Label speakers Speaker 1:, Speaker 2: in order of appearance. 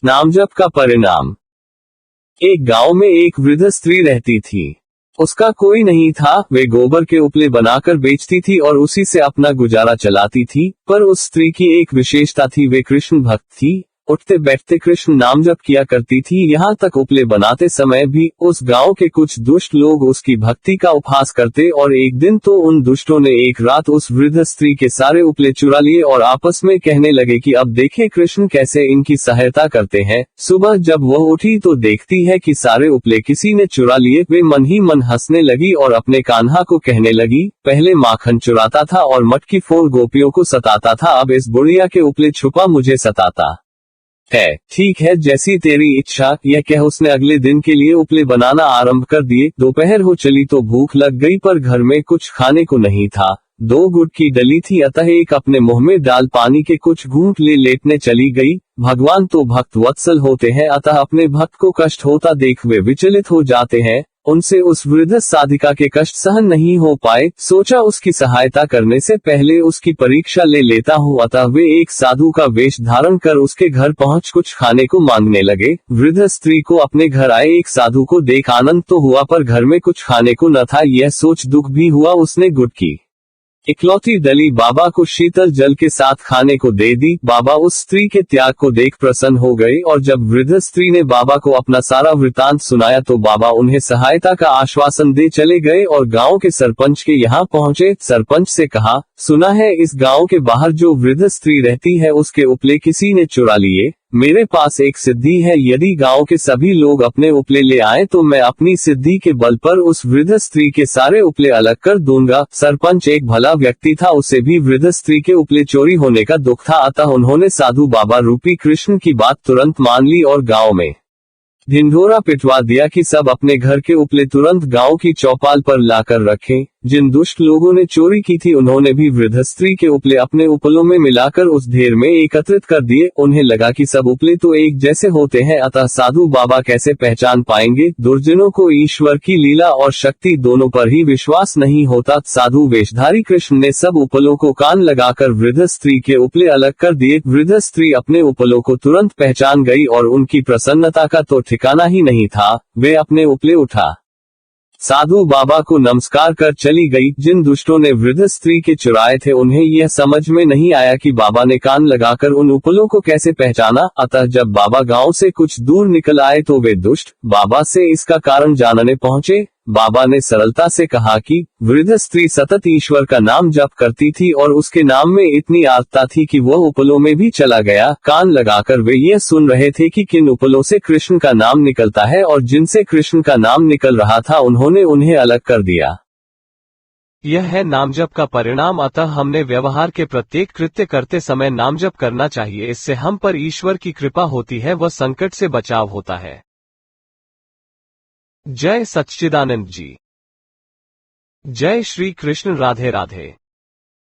Speaker 1: नामजप का परिणाम। एक गांव में एक वृद्ध स्त्री रहती थी। उसका कोई नहीं था, वे गोबर के उपले बनाकर बेचती थी और उसी से अपना गुजारा चलाती थी। पर उस स्त्री की एक विशेषता थी, वे कृष्ण भक्त थी। उठते बैठते कृष्ण नाम जप किया करती थी। यहाँ तक उपले बनाते समय भी उस गांव के कुछ दुष्ट लोग उसकी भक्ति का उपहास करते और एक दिन तो उन दुष्टों ने एक रात उस वृद्ध स्त्री के सारे उपले चुरा लिए और आपस में कहने लगे कि अब देखें कृष्ण कैसे इनकी सहायता करते हैं। सुबह जब वह उठी तो देखती है कि सारे उपले किसी ने चुरा लिए। वे मन ही मन हंसने लगी और अपने कान्हा को कहने लगी, पहले माखन चुराता था और मटकी फोड़ गोपियों को सताता था, अब इस बुढ़िया के उपले छुपा मुझे सताता है। ठीक है, जैसी तेरी इच्छा। यह कह उसने अगले दिन के लिए उपले बनाना आरंभ कर दिए। दोपहर हो चली तो भूख लग गई, पर घर में कुछ खाने को नहीं था। 2 गुड़ की डली थी, अतः एक अपने मुंह में डाल पानी के कुछ घूंट ले लेटने चली गई। भगवान तो भक्त वत्सल होते हैं, अतः अपने भक्त को कष्ट होता देख वे विचलित हो जाते हैं। उनसे उस वृद्ध साधिका के कष्ट सहन नहीं हो पाए। सोचा उसकी सहायता करने से पहले उसकी परीक्षा ले लेता हूँ, अतः वे एक साधु का वेश धारण कर उसके घर पहुँच कुछ खाने को मांगने लगे। वृद्ध स्त्री को अपने घर आए एक साधु को देख आनंद तो हुआ, पर घर में कुछ खाने को न था। यह सोच दुख भी हुआ। उसने गुड़ की इकलौती डली बाबा को शीतल जल के साथ खाने को दे दी। बाबा उस स्त्री के त्याग को देख प्रसन्न हो गए और जब वृद्ध स्त्री ने बाबा को अपना सारा वृतांत सुनाया तो बाबा उन्हें सहायता का आश्वासन दे चले गए और गांव के सरपंच के यहाँ पहुँचे। सरपंच से कहा, सुना है इस गांव के बाहर जो वृद्ध स्त्री रहती है उसके उपले किसी ने चुरा लिए। मेरे पास एक सिद्धि है, यदि गांव के सभी लोग अपने उपले ले आए तो मैं अपनी सिद्धि के बल पर उस वृद्ध स्त्री के सारे उपले अलग कर दूंगा। सरपंच एक भला व्यक्ति था, उसे भी वृद्ध स्त्री के उपले चोरी होने का दुख था, अतः उन्होंने साधु बाबा रूपी कृष्ण की बात तुरंत मान ली और गांव में ढिंढोरा पिटवा दिया कि सब अपने घर के उपले तुरंत गांव की चौपाल पर लाकर रखें। जिन दुष्ट लोगों ने चोरी की थी उन्होंने भी वृद्ध स्त्री के उपले अपने उपलों में मिलाकर उस ढेर में एकत्रित कर दिए। उन्हें लगा कि सब उपले तो एक जैसे होते हैं, अतः साधु बाबा कैसे पहचान पाएंगे। दुर्जनों को ईश्वर की लीला और शक्ति दोनों पर ही विश्वास नहीं होता। साधु वेशधारी कृष्ण ने सब उपलों को कान लगाकर वृद्ध स्त्री के उपले अलग कर दिए। वृद्ध स्त्री अपने उपलों को तुरंत पहचान गई और उनकी प्रसन्नता का तो ठिकाना ही नहीं था। वे अपने उपले उठा साधु बाबा को नमस्कार कर चली गई। जिन दुष्टों ने वृद्ध स्त्री के चुराए थे उन्हें यह समझ में नहीं आया कि बाबा ने कान लगाकर उन उपलों को कैसे पहचाना। अतः जब बाबा गांव से कुछ दूर निकल आए तो वे दुष्ट बाबा से इसका कारण जानने पहुंचे। बाबा ने सरलता से कहा कि वृद्ध स्त्री सतत ईश्वर का नाम जप करती थी और उसके नाम में इतनी आस्था थी कि वह उपलों में भी चला गया। कान लगाकर वे ये सुन रहे थे कि किन उपलों से कृष्ण का नाम निकलता है और जिनसे कृष्ण का नाम निकल रहा था उन्होंने उन्हें अलग कर दिया।
Speaker 2: यह है नामजप का परिणाम। अतः हमने व्यवहार के प्रत्येक कृत्य करते समय नामजप करना चाहिए। इससे हम पर ईश्वर की कृपा होती है, वह संकट से बचाव होता है। जय सच्चिदानंद जी। जय श्री कृष्ण। राधे राधे।